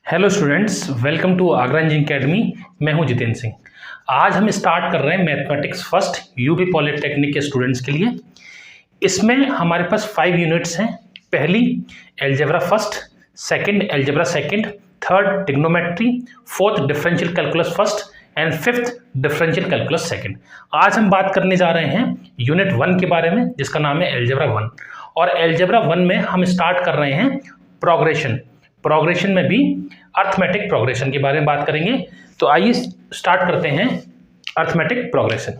Hello students, welcome to Agra engineering academy. मैं हूं जितेंद्र सिंह। आज हम स्टार्ट कर रहे हैं मैथमेटिक्स फर्स्ट यूपी पॉलिटेक्निक के स्टूडेंट्स के लिए। इसमें हमारे पास 5 यूनिट्स हैं। पहली algebra first, second algebra second, third trigonometry, fourth differential calculus first and fifth differential calculus second. आज हम बात करने जा रहे हैं यूनिट 1 के बारे में, जिसका नाम है एलजेब्रा 1। और एलजेब्रा 1 में हम स्टार्ट कर रहे हैं प्रोग्रेशन में भी अर्थमेटिक प्रोग्रेशन के बारे में बात करेंगे। तो आइए स्टार्ट करते हैं अर्थमेटिक प्रोग्रेशन।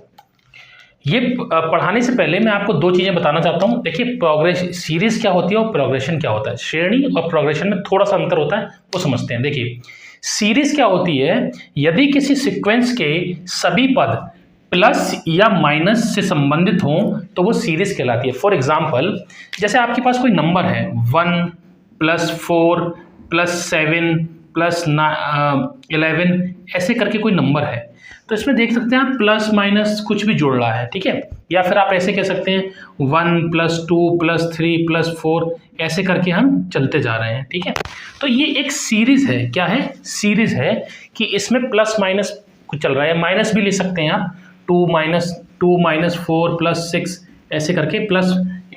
ये पढ़ाने से पहले मैं आपको 2 चीज़ें बताना चाहता हूँ। देखिए, प्रोग्रेशन सीरीज क्या होती है और प्रोग्रेशन क्या होता है। श्रेणी और प्रोग्रेशन में थोड़ा सा अंतर होता है, वो समझते हैं। देखिए, सीरीज क्या होती है, यदि किसी सीक्वेंस के सभी पद प्लस या माइनस से संबंधित हों तो वो सीरीज कहलाती है। फॉर एग्जाम्पल, जैसे आपके पास कोई नंबर है 1 + 4 + 7 + 11, ऐसे करके कोई नंबर है, तो इसमें देख सकते हैं आप प्लस माइनस कुछ भी जुड़ रहा है, ठीक है। या फिर आप ऐसे कह सकते हैं 1 + 2 + 3 + 4, ऐसे करके हम चलते जा रहे हैं, ठीक है। तो ये एक सीरीज है। क्या है? सीरीज है कि इसमें प्लस माइनस कुछ चल रहा है। माइनस भी ले सकते हैं आप, 2 - 4 + 6, ऐसे करके प्लस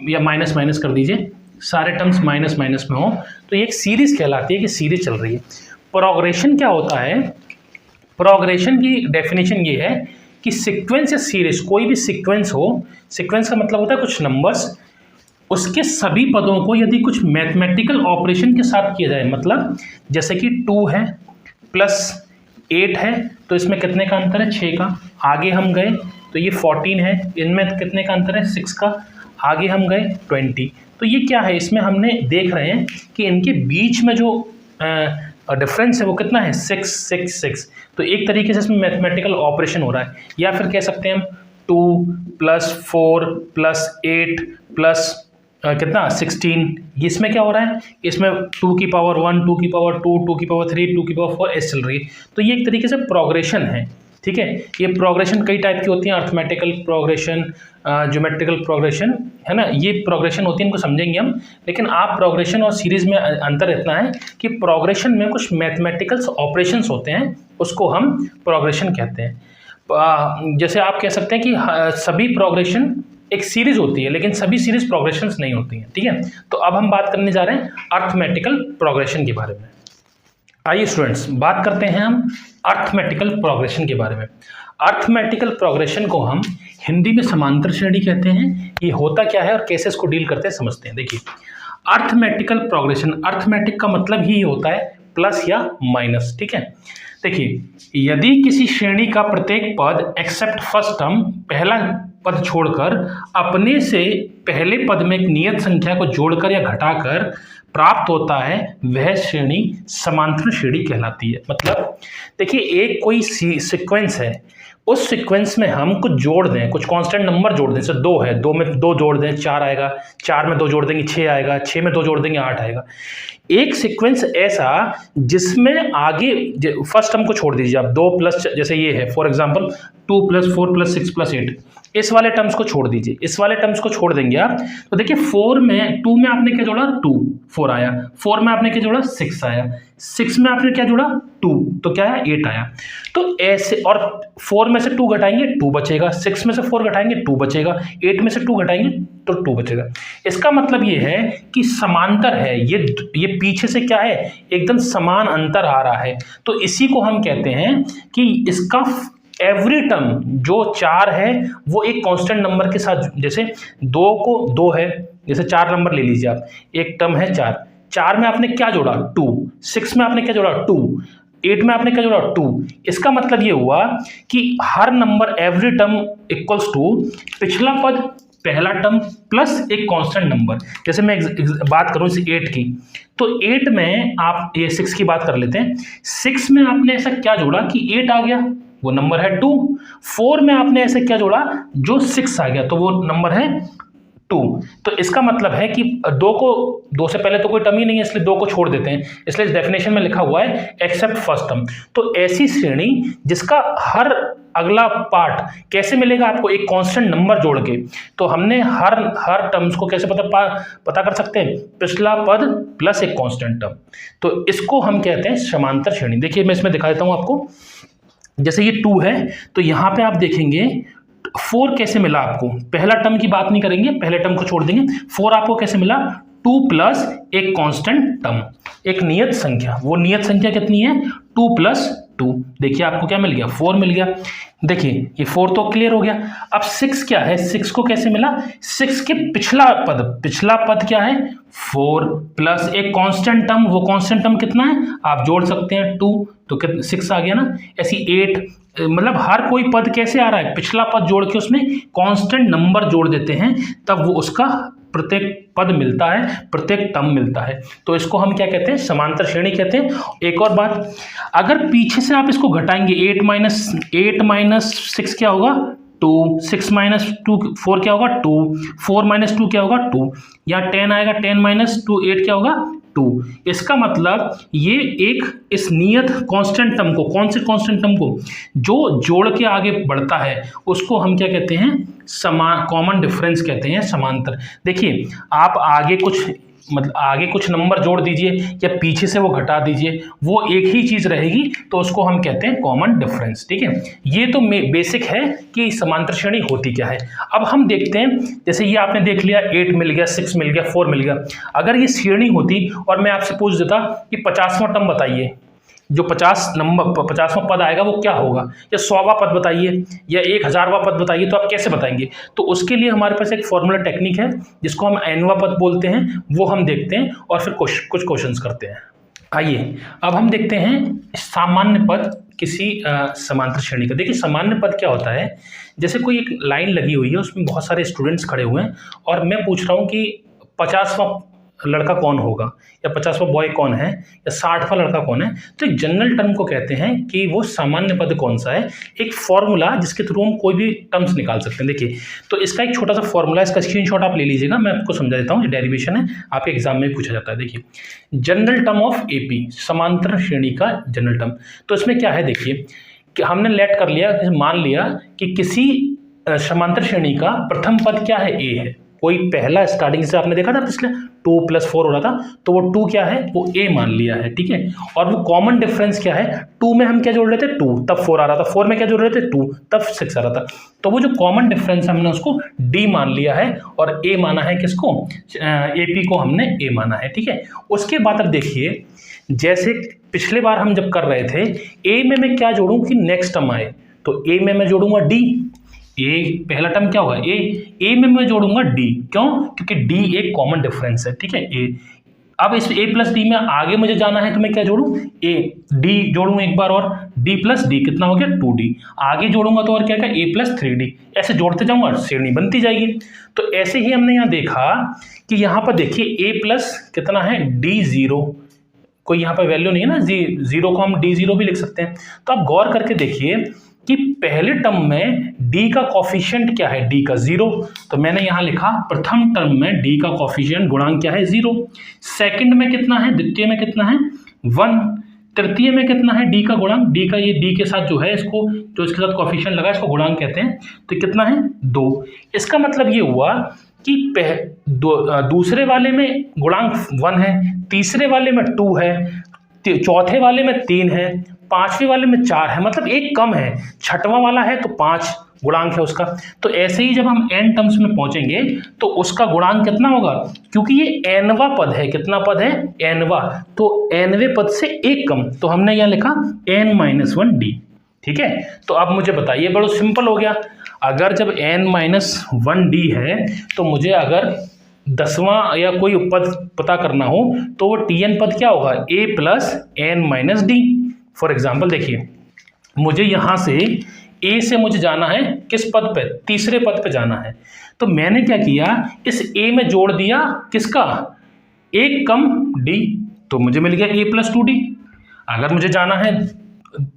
या माइनस माइनस कर दीजिए, सारे टर्म्स माइनस माइनस में हो, तो ये एक सीरीज कहलाती है कि सीरीज चल रही है। प्रोग्रेशन क्या होता है? प्रोग्रेशन की डेफिनेशन ये है कि सीक्वेंस या सीरीज, कोई भी सीक्वेंस हो, सीक्वेंस का मतलब होता है कुछ नंबर्स, उसके सभी पदों को यदि कुछ मैथमेटिकल ऑपरेशन के साथ किया जाए, मतलब जैसे कि 2 है + 8 है, तो इसमें कितने का अंतर है? 6 का। आगे हम गए तो ये 14 है, इनमें कितने का अंतर है? 6 का। आगे हम गए 20। तो ये क्या है? इसमें हमने देख रहे हैं कि इनके बीच में जो डिफरेंस है वो कितना है? 6 6 6। तो एक तरीके से इसमें मैथमेटिकल ऑपरेशन हो रहा है। या फिर कह सकते हैं हम 2 + 4 + 8 + कितना 16, इसमें क्या हो रहा है? इसमें 2 की पावर 1, 2 की पावर 2, 2 की पावर 3, 2 की पावर 4 ऐसे चल रही है। तो ये एक तरीके से प्रोग्रेशन है, ठीक है। ये प्रोग्रेशन कई टाइप की होती हैं, अर्थमेटिकल प्रोग्रेशन, ज्योमेट्रिकल प्रोग्रेशन, है ना। ये प्रोग्रेशन होती है, इनको समझेंगे हम। लेकिन आप प्रोग्रेशन और सीरीज में अंतर इतना है कि प्रोग्रेशन में कुछ मैथमेटिकल्स ऑपरेशंस होते हैं, उसको हम प्रोग्रेशन कहते हैं। जैसे आप कह सकते हैं कि सभी प्रोग्रेशन एक सीरीज होती है, लेकिन सभी सीरीज प्रोग्रेशंस नहीं होती हैं, ठीक है। तो अब हम बात करने जा रहे हैं अर्थमेटिकल प्रोग्रेशन के बारे में। आइए स्टूडेंट्स, बात करते हैं हम अर्थमेटिकल प्रोग्रेशन के बारे में। अर्थमेटिकल प्रोग्रेशन को हम हिंदी में समांतर श्रेणी कहते हैं। ये होता क्या है और कैसे इसको डील करते हैं, समझते हैं। देखिए, अर्थमेटिकल प्रोग्रेशन, अर्थमेटिक का मतलब ही होता है प्लस या माइनस, ठीक है। देखिए, यदि किसी श्रेणी का प्रत्येक पद एक्सेप्ट फर्स्ट टर्म, पहला पद छोड़कर, अपने से पहले पद में एक नियत संख्या को जोड़कर या घटाकर प्राप्त होता है, वह श्रेणी समांतर श्रेणी कहलाती है। मतलब देखिए, एक कोई सीक्वेंस है, उस सीक्वेंस में हम कुछ जोड़ दें, कुछ कांस्टेंट नंबर जोड़ दें। जैसे 2 है, 2 में 2 जोड़ दें 4 आएगा, 4 में 2 जोड़ देंगे 6 आएगा, 6 में 2 जोड़ देंगे 8 आएगा। एक सीक्वेंस ऐसा जिसमें आगे फर्स्ट टर्म को छोड़ दीजिए आप, 2 प्लस, जैसे ये है फॉर एग्जांपल 2 + 4 + 6 + 8, इस वाले टर्म्स को छोड़ दीजिए, इस वाले टर्म्स को छोड़ देंगे आप, तो देखिए 2 में आपने क्या जोड़ा? 2, 4 आया। 4 में आपने क्या जोड़ा? 6 आया। 6 में आपने क्या जोड़ा? 2, तो क्या है? 8 आया। तो ऐसे, और 4 में से 2 घटाएंगे 2 बचेगा, 6 में से 4 घटाएंगे 2 बचेगा, 8 में से 2 घटाएंगे तो 2 बचेगा। इसका मतलब ये है कि समांतर है, ये पीछे से क्या है? एकदम समान अंतर आ रहा है। तो इसी को हम कहते हैं कि इसका एवरी टर्म जो 4 है वो एक कांस्टेंट नंबर के साथ, जैसे 2 है, जैसे 4 नंबर ले लीजिए आप, एक टर्म है 4 में आपने क्या जोड़ा? 2, 6 में आपने क्या जोड़ा? 2, 8 में आपने क्या जोड़ा? 2। इसका मतलब ये हुआ कि हर number every term equals to पिछला पद, पहला टर्म प्लस एक कांस्टेंट नंबर। जैसे मैं बात करूं इस 8 की, तो 8 में आप, ये 6 की बात कर लेते हैं, 6 में आपने ऐसा क्या जोड़ा कि 8 आ गया, वो नंबर है 2। 4 में आपने ऐसे क्या जोड़ा जो 6 आ गया, तो वो नंबर है 2। तो इसका मतलब है कि दो से पहले तो कोई टर्म ही नहीं है, इसलिए 2 को छोड़ देते हैं, इसलिए डेफिनेशन में लिखा हुआ है एक्सेप्ट फर्स्ट टर्म। तो ऐसी श्रेणी जिसका हर अगला पार्ट कैसे मिलेगा आपको, एक कांस्टेंट नंबर जोड़ के। तो हमने हर टर्म्स को कैसे पता कर सकते हैं, पिछला पद प्लस एक कांस्टेंट टर्म। तो इसको हम कहते हैं समांतर श्रेणी। देखिए मैं इसमें दिखा देता हूं आपको। जैसे ये 2 है तो यहां पे आप देखेंगे 4 कैसे मिला आपको, पहला टर्म की बात नहीं करेंगे, पहले टर्म को छोड़ देंगे। 4 आपको कैसे मिला, 2 प्लस एक कांस्टेंट टर्म, एक नियत संख्या। वो नियत संख्या कितनी है, 2 प्लस 2। देखिए आपको क्या मिल गया, 4 मिल गया। देखिए ये 4 तो क्लियर हो गया। अब 6 क्या है, 6 को कैसे मिला, 6 के पिछला पद क्या है, 4 प्लस एक कांस्टेंट टर्म। वो कांस्टेंट टर्म कितना है आप जोड़ सकते हैं, 2, तो 6 आ गया ना। ऐसी 8, मतलब हर कोई पद कैसे आ रहा है, पिछला पद जोड़ के उसमें कांस्टेंट नंबर जोड़ देते हैं, तब वो उसका प्रत्येक पद मिलता है, प्रत्येक टर्म मिलता है। तो इसको हम क्या कहते हैं, समांतर श्रेणी कहते हैं। एक और बात, अगर पीछे से आप इसको घटाएंगे, 8 माइनस 6 क्या होगा, 2, 6 माइनस 2 4 क्या होगा, 2, 4 माइनस 2 क्या होगा, 2, या 10 आएगा, 10 माइनस 2 8 क्या होगा, 2। इसका मतलब ये एक इस नियत कांस्टेंट टर्म को, कौन से कांस्टेंट टर्म को, जो जोड़ के आगे बढ़ता है, उसको हम क्या कहते हैं, कॉमन डिफरेंस कहते हैं, समांतर। देखिए आप आगे कुछ नंबर जोड़ दीजिए या पीछे से वो घटा दीजिए, वो एक ही चीज रहेगी, तो उसको हम कहते हैं कॉमन डिफरेंस। ठीक है, ये तो बेसिक है कि समांतर श्रेणी होती क्या है। अब हम देखते हैं, जैसे ये आपने देख लिया, 8 मिल गया, 6 मिल गया, 4 मिल गया। अगर ये श्रेणी होती और मैं आपसे पूछ देता कि 50वां टर्म बताइए, जो 50वां पद आएगा वो क्या होगा, या 100वां पद बताइए, या 1000वां पद बताइए, तो आप कैसे बताएंगे। तो उसके लिए हमारे पास एक फॉर्मूला टेक्निक है जिसको हम nवां पद बोलते हैं, वो हम देखते हैं और फिर कुछ क्वेश्चंस करते हैं। आइए अब हम देखते हैं सामान्य पद किसी समांतर श्रेणी का। देखिए सामान्य पद क्या होता है, जैसे कोई एक लाइन लगी हुई है, उसमें बहुत सारे स्टूडेंट्स खड़े हुए हैं और मैं पूछ रहा हूँ कि 50वां लड़का कौन होगा, या 50वां बॉय कौन है, या 60वां लड़का कौन है। तो एक जनरल टर्म को कहते हैं कि वो सामान्य पद कौन सा है, एक फॉर्मूला जिसके थ्रू हम कोई भी टर्म्स निकाल सकते हैं। देखिए तो इसका एक छोटा सा फॉर्मूला, इसका स्क्रीनशॉट आप ले लीजिएगा, मैं आपको समझा देता हूँ। ये डेरिवेशन है, आपके एग्जाम में पूछा जाता है। देखिए जनरल टर्म ऑफ एपी, समांतर श्रेणी का जनरल टर्म। तो इसमें क्या है, देखिए कि हमने लेट कर लिया, मान लिया कि किसी समांतर श्रेणी का प्रथम पद क्या है, ए है। कोई पहला स्टार्टिंग से आपने देखा था पिछले 2 + 4 हो रहा था, तो वो 2 क्या है, वो a मान लिया है। ठीक है, और वो कॉमन डिफरेंस क्या है, 2 में हम क्या जोड़ रहे थे, 2, तब 4 आ रहा था, 4 में क्या जोड़ रहे थे, 2, तब 6 आ रहा था। तो वो जो कॉमन डिफरेंस हमने उसको d मान लिया है और a माना है किसको, AP को हमने a माना है। ठीक है, उसके बाद अब देखिए, जैसे पिछले बार हम जब कर रहे थे, a में मैं क्या जोड़ूं कि नेक्स्ट टर्म आए, तो a में मैं जोड़ूंगा d, ए पहला टर्म क्या होगा, ए में मैं जोड़ूंगा डी, क्यों, क्योंकि डी एक कॉमन डिफरेंस है। ठीक है, ए। अब इस a + d में आगे मुझे जाना है, तो मैं क्या जोड़ूं, a d जोड़ूं एक बार, और d + d कितना हो गया, 2d। आगे जोड़ूंगा तो और क्या है, a + 3d, ऐसे जोड़ते जाऊंगा, श्रेणी बनती जाएगी। तो ऐसे ही हमने यहाँ देखा कि यहाँ पर देखिए a+ कितना है, d0, कोई यहाँ पर वैल्यू नहीं है ना, 0 को हम d0 भी लिख सकते हैं। तो आप गौर करके देखिए कि पहले टर्म में d का कॉफिशिएंट क्या है, d का 0, तो मैंने यहां लिखा प्रथम टर्म में d का कॉफिशिएंट गुणांक क्या है, 0। सेकंड में कितना है, द्वितीय में कितना है, 1। तृतीय में कितना है d का गुणांक, d का ये d के साथ जो है, इसको जो इसके साथ कॉफिशिएंट लगा इसको गुणांक कहते हैं, तो कितना है, 2। इसका मतलब ये हुआ कि दूसरे वाले में गुणांक 1 है, तीसरे वाले में 2 है, चौथे वाले में 3 है, पांचवें वाले में 4 है, मतलब एक कम है, छठवां वाला है तो 5 गुणांक है उसका। तो ऐसे ही जब हम n टर्म्स में पहुंचेंगे तो उसका गुणांक कितना होगा, क्योंकि ये nवां पद है, कितना पद है, nवां, तो nवें पद से एक कम, तो हमने यहाँ लिखा n-1d। ठीक है, तो अब मुझे बताइए, बड़ा सिंपल हो गया, अगर जब n-1d है तो मुझे अगर 10वां या कोई पद पता करना हो तो वो tn पद क्या होगा, a + n-d। फॉर एग्जाम्पल देखिए, मुझे यहां से a से मुझे जाना है किस पद पे, तीसरे पद पे जाना है। तो मैंने क्या किया, इस a में जोड़ दिया किसका, एक कम d, तो मुझे मिल गया a + 2d। अगर मुझे जाना है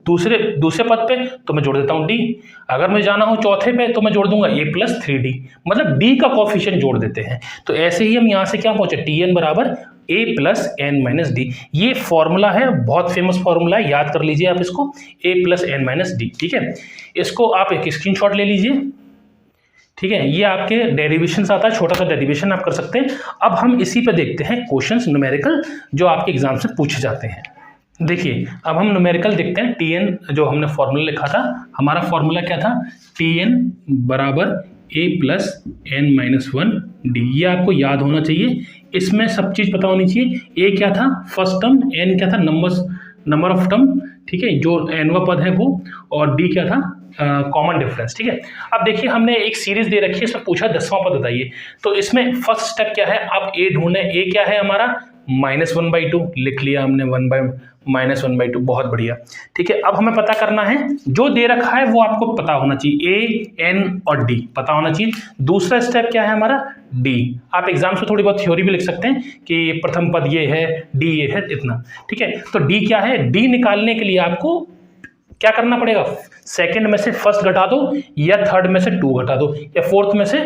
दूसरे पद पे तो मैं जोड़ देता हूँ डी, अगर मुझे जाना हो चौथे पे तो मैं जोड़ दूंगा a प्लस 3d, मतलब d का कोफिशिएंट जोड़ देते हैं। तो ऐसे ही हम यहाँ से क्या पहुंचे, tn बराबर a plus N minus D. ये फॉर्मूला है, बहुत फेमस फॉर्मूला है, याद कर लीजिए आप इसको, a plus N minus D. ठीक है, इसको आप एक स्क्रीनशॉट ले लीजिए। ठीक है, ये आपके डेरिवेशन आता है, छोटा सा डेरिवेशन आप कर सकते हैं। अब हम इसी पे देखते हैं क्वेश्चंस न्यूमेरिकल जो आपके एग्जाम से पूछे जाते हैं। देखिए अब हम न्यूमेरिकल देखते हैं। tn जो हमने फॉर्मूला लिखा था, हमारा फॉर्मूला क्या था, tn बराबर a plus N minus 1d। ये आपको याद होना चाहिए, इसमें सब चीज़ पता होनी चाहिए। a क्या था फर्स्ट टर्म, n क्या था नंबर ऑफ टर्म, ठीक है, जो nवा पद है वो, और d क्या था कॉमन डिफरेंस। ठीक है, अब देखिए हमने एक सीरीज दे रखी है, इसमें पूछा 10वां पद बताइए। तो इसमें फर्स्ट स्टेप क्या है, आप a ढूंढना है। a क्या है हमारा -1/2, लिख लिया हमने -1/2, बहुत बढ़िया। ठीक है, अब हमें पता करना है, जो दे रखा है वो आपको पता होना चाहिए, a n और d पता होना चाहिए। दूसरा स्टेप क्या है हमारा, d। आप एग्जाम से थोड़ी बहुत थ्योरी भी लिख सकते हैं कि प्रथम पद ये है, d ये है, इतना। ठीक है, तो d क्या है, d निकालने के लिए आपको क्या करना पड़ेगा, सेकंड में से फर्स्ट घटा दो, या थर्ड में से 2 घटा दो, या फोर्थ में से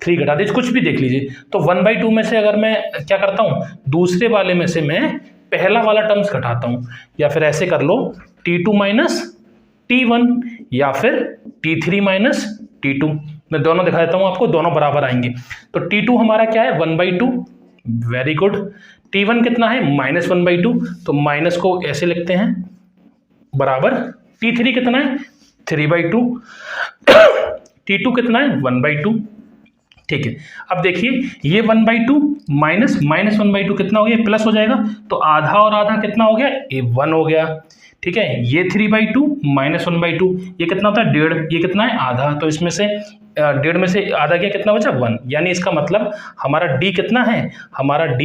3 घटा दो, कुछ भी देख लीजिए। तो 1/2 में से अगर मैं क्या करता हूँ, दूसरे वाले में से मैं पहला वाला टर्म्स घटाता हूँ, या फिर ऐसे कर लो t2 माइनस t1, या फिर t3 माइनस t2। मैं दोनों दिखा देता हूँ आपको, दोनों बराबर आएंगे। तो t2 हमारा क्या है 1/2, वेरी गुड। t1 कितना है -1/2, तो माइनस को ऐसे लिखते हैं, बराबर। t3 कितना है 3/2, t2 कितना है 1/2। ठीक है, अब देखिए ये 1/2 माइनस -1/2 कितना हो गया, प्लस हो जाएगा, तो आधा और आधा कितना हो गया, ये 1 हो गया। ठीक है, ये 3/2 -1/2 ये कितना होता है 1.5, ये कितना है आधा, तो इसमें से 1.5 में से आधा क्या, कितना बचा 1, यानी इसका मतलब हमारा d कितना है, हमारा d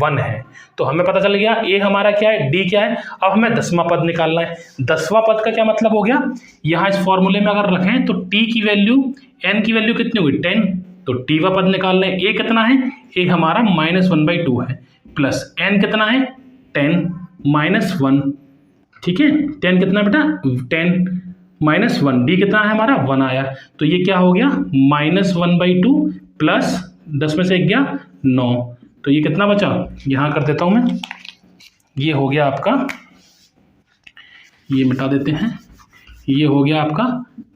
1 है। तो हमें पता चल गया a हमारा क्या है, d क्या है। अब हमें 10वां पद निकालना है। 10वां पद का क्या मतलब हो गया, यहाँ इस फॉर्मूले में अगर रखें तो t की वैल्यू, n की वैल्यू कितनी हुई 10, तो t वां पद निकालना है। a कितना है, a हमारा -1/2 है, प्लस n कितना है 10 माइनस 1। ठीक है, 10 कितना बेटा 10 माइनस 1, डी कितना है हमारा 1 आया, तो ये क्या हो गया -1/2 प्लस 10 में से 1 गया 9, तो ये कितना बचा, यहाँ कर देता हूँ मैं, ये हो गया आपका, ये मिटा देते हैं, ये हो गया आपका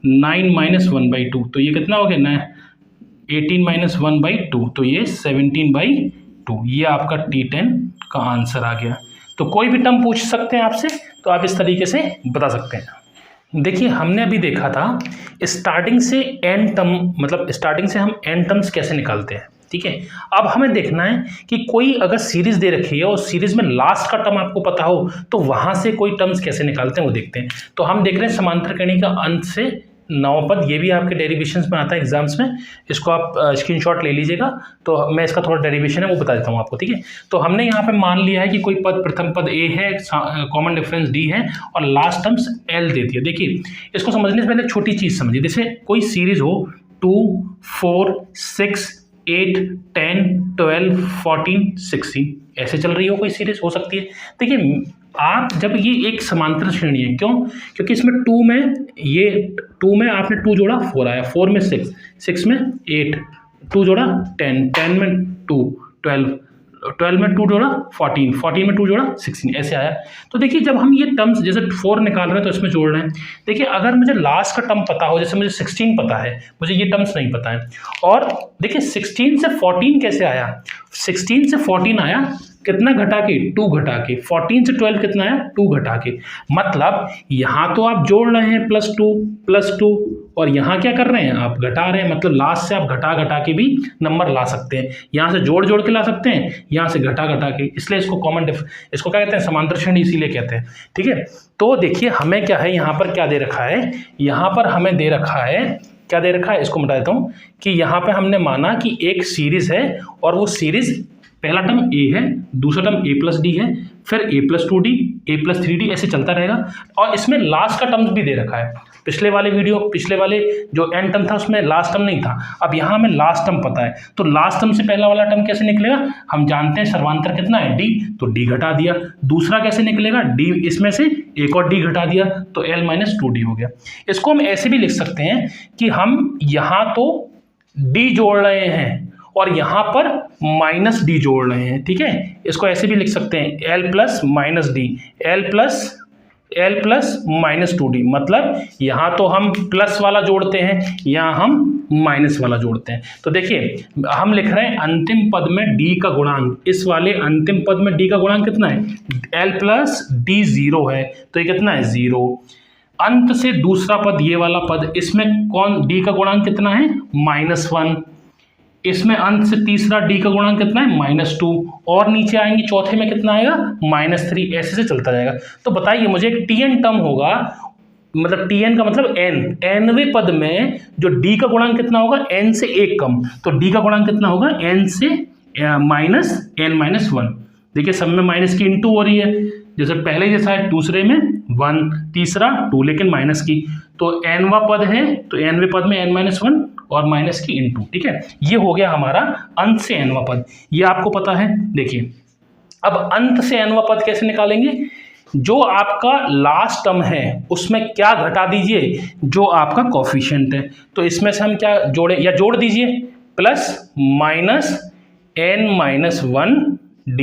9 माइनस 1/2, तो ये कितना हो गया 18 माइनस 1/2, तो ये 17/2, ये आपका T10 का आंसर आ गया। तो कोई भी टर्म पूछ सकते हैं आपसे, तो आप इस तरीके से बता सकते हैं। देखिए हमने अभी देखा था स्टार्टिंग से एन टर्म, मतलब स्टार्टिंग से हम एन टर्म्स कैसे निकालते हैं। ठीक है, अब हमें देखना है कि कोई अगर सीरीज दे रखी है और सीरीज में लास्ट का टर्म आपको पता हो, तो वहां से कोई टर्म्स कैसे निकालते हैं वो देखते हैं। तो हम देख रहे हैं समांतर कणी का अंत से 9वां पद, ये भी आपके डेरिवेशंस में आता है एग्जाम्स में, इसको आप स्क्रीनशॉट ले लीजिएगा। तो मैं इसका थोड़ा डेरिवेशन है वो बता देता हूँ आपको। ठीक है, तो हमने यहाँ पे मान लिया है कि कोई पद, प्रथम पद a है, कॉमन डिफरेंस d है, और लास्ट टर्म्स l देती है। देखिए इसको समझने से पहले छोटी चीज़ समझिए, जैसे कोई सीरीज हो 2, 4, 6, 8, 10, 12, 14, 16 ऐसे चल रही हो कोई सीरीज, हो सकती है। देखिए आप जब ये एक समांतर श्रेणी है, क्यों, क्योंकि इसमें 2 में, ये 2 में आपने 2 जोड़ा 4 आया, 4 में 6, 6 में 8, 2 जोड़ा 10, 10 में 2, 12, 12 में 2 जोड़ा 14, 14 में 2 जोड़ा 16 ऐसे आया। तो देखिए जब हम ये टर्म्स जैसे 4 निकाल रहे हैं तो इसमें जोड़ रहे हैं। देखिए अगर मुझे लास्ट का टर्म पता हो, जैसे मुझे 16 पता है, मुझे ये टर्म्स नहीं पता है, और देखिए 16 से 14 कैसे आया, 16 से 14 आया कितना घटा के, 2 घटा के, 14 से 12 कितना आया 2 घटा के, मतलब यहाँ तो आप जोड़ रहे हैं +2, और यहाँ क्या कर रहे हैं आप घटा रहे हैं, मतलब लास्ट से आप घटा के भी नंबर ला सकते हैं, यहाँ से जोड़ के ला सकते हैं, यहाँ से घटा के, इसलिए इसको कॉमन इसको क्या कहते हैं, समांतर श्रेणी इसीलिए कहते हैं। ठीक है, तो देखिए हमें क्या है, यहाँ पर क्या दे रखा है, यहाँ पर हमें दे रखा है, क्या दे रखा है, इसको मिटा देता हूँ, कि यहाँ पर हमने माना कि एक सीरीज है, और वो सीरीज पहला टर्म a है, दूसरा टर्म a + d है, फिर a+2d a+3d ऐसे चलता रहेगा। और इसमें लास्ट का टर्म्स भी दे रखा है। पिछले वाले जो n टर्म था उसमें लास्ट टर्म नहीं था, अब यहाँ हमें लास्ट टर्म पता है, तो लास्ट टर्म से पहला वाला टर्म कैसे निकलेगा, हम जानते हैं सर्वांतर कितना है d, तो d घटा दिया। दूसरा कैसे निकलेगा, d इसमें से एक और d घटा दिया तो l-2d हो गया। इसको हम ऐसे भी लिख सकते हैं कि हम यहाँ तो d जोड़ रहे हैं और यहाँ पर -d जोड़ रहे हैं, ठीक है। इसको ऐसे भी लिख सकते हैं l plus -d, l plus -2d, मतलब यहाँ तो हम प्लस वाला जोड़ते हैं, यहाँ हम माइनस वाला जोड़ते हैं। तो देखिए हम लिख रहे हैं अंतिम पद में d का गुणांक, इस वाले अंतिम पद में d का गुणांक कितना है, l प्लस d 0 है, तो ये कितना है 0। अंत से दूसरा पद, ये वाला पद, इसमें कौन d का गुणांक कितना है -1, इसमें अंत से तीसरा d का गुणांक कितना है -2, और नीचे आएंगे चौथे में कितना आएगा -3, ऐसे से चलता जाएगा। तो बताइए मुझे एक tn टर्म होगा, मतलब tn का मतलब nवें पद में जो d का गुणांक कितना होगा, n से एक कम, तो d का गुणांक कितना होगा, n से -n-1। देखिए सब में माइनस की इंटू हो रही है, जैसे पहले जैसा है, दूसरे में 1, तीसरा 2 लेकिन माइनस की, तो nवां पद है तो nवें पद में n-1 और माइनस की इंटू, ठीक है। ये हो गया हमारा अंत से nवां पद, ये आपको पता है। देखिए अब अंत से nवां पद कैसे निकालेंगे, जो आपका लास्ट टर्म है उसमें क्या घटा दीजिए, जो आपका कोफिशिएंट है, तो इसमें से हम क्या जोड़े, या जोड़ दीजिए प्लस -n-1d,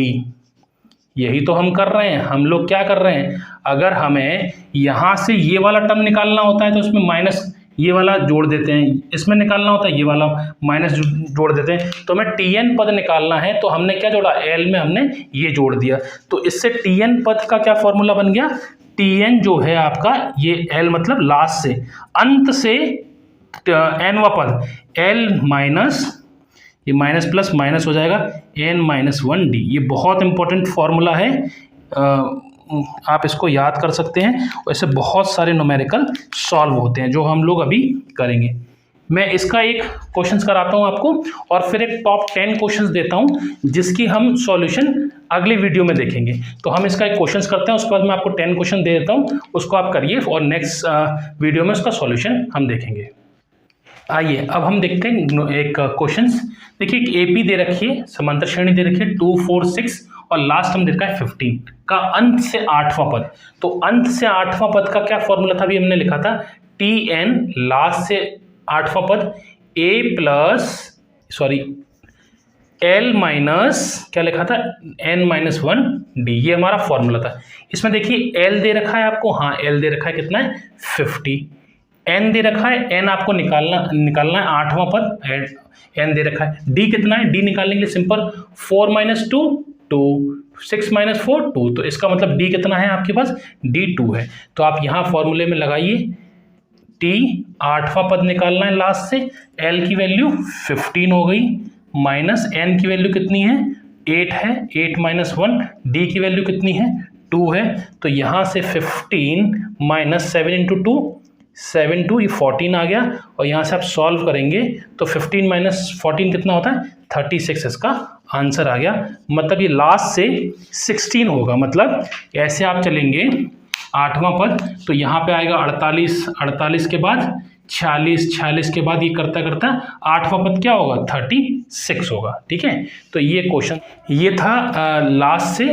यही तो हम कर रहे हैं। हम लोग क्या कर रहे हैं, अगर हमें यहाँ से ये वाला टर्म निकालना होता है तो उसमें माइनस ये वाला जोड़ देते हैं, इसमें निकालना होता है ये वाला माइनस जोड़ देते हैं। तो हमें tn पद निकालना है तो हमने क्या जोड़ा, l में हमने ये जोड़ दिया, तो इससे tn पद का क्या फॉर्मूला बन गया, tn जो है आपका ये l मतलब लास्ट से, अंत से nवां पद l माइनस, ये माइनस प्लस माइनस हो जाएगा n-1d। ये बहुत इंपॉर्टेंट फॉर्मूला है, आप इसको याद कर सकते हैं। वैसे बहुत सारे न्यूमेरिकल सॉल्व होते हैं जो हम लोग अभी करेंगे। मैं इसका एक क्वेश्चंस कराता हूं आपको और फिर एक टॉप 10 क्वेश्चंस देता हूं जिसकी हम सॉल्यूशन अगले वीडियो में देखेंगे। तो हम इसका एक क्वेश्चंस करते हैं, उसके बाद मैं आपको 10 क्वेश्चन दे देता हूं, उसको आप करिए और नेक्स्ट वीडियो में उसका सॉल्यूशन हम देखेंगे। आइए अब हम देखते हैं एक क्वेश्चंस। देखिए एक एपी दे रखी है, समांतर श्रेणी दे रखी है 2, 4, 6 और लास्ट हम दे रखा है 15 का अंत से 8वां पद। तो अंत से 8वां पद का क्या फॉर्मूला था, अभी हमने लिखा था tn लास्ट से 8वां पद l माइनस क्या लिखा था n-1d, ये हमारा फॉर्मूला था। इसमें देखिए l दे रखा है आपको, हाँ l दे रखा है कितना है 50, n दे रखा है, n आपको निकालना है 8वां पद, n दे रखा है, d कितना है, d निकालने के लिए सिंपल 4 - 2 2, 6 - 4 2, तो इसका मतलब d कितना है आपके पास, d 2 है। तो आप यहाँ फॉर्मूले में लगाइए t 8वां पद निकालना है लास्ट से, l की वैल्यू 15 हो गई, माइनस n की वैल्यू कितनी है 8 है, 8 - 1, d की वैल्यू कितनी है 2 है, तो यहाँ से 15 - 7 × 2 7 2 ये 14 आ गया, और यहाँ से आप सॉल्व करेंगे तो 15 - 14 कितना होता है 36, इसका आंसर आ गया। मतलब ये लास्ट से 16 होगा, मतलब ऐसे आप चलेंगे 8वां पद तो यहाँ पे आएगा 48, 48 के बाद 46, 46 के बाद ये करता करता 8वां पद क्या होगा 36 होगा, ठीक है। तो ये क्वेश्चन ये था लास्ट से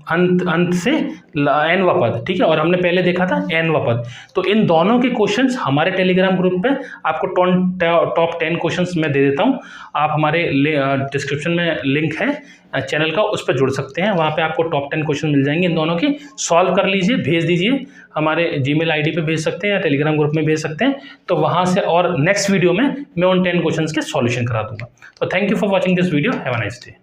अंत से nवां पद, ठीक है, और हमने पहले देखा था nवां पद। तो इन दोनों के क्वेश्चंस हमारे टेलीग्राम ग्रुप पे आपको टॉप 10 क्वेश्चंस मैं दे देता हूं। आप हमारे डिस्क्रिप्शन में लिंक है चैनल का, उस पर जुड़ सकते हैं, वहां पे आपको टॉप 10 क्वेश्चन मिल जाएंगे। इन दोनों के सॉल्व कर लीजिए, भेज दीजिए, हमारे जीमेल आईडी पे भेज सकते हैं या टेलीग्राम ग्रुप में भेज सकते हैं, तो वहां से, और नेक्स्ट वीडियो में मैं उन 10 क्वेश्चंस के सॉल्यूशन करा दूंगा। तो thank you for watching this video, have a nice day.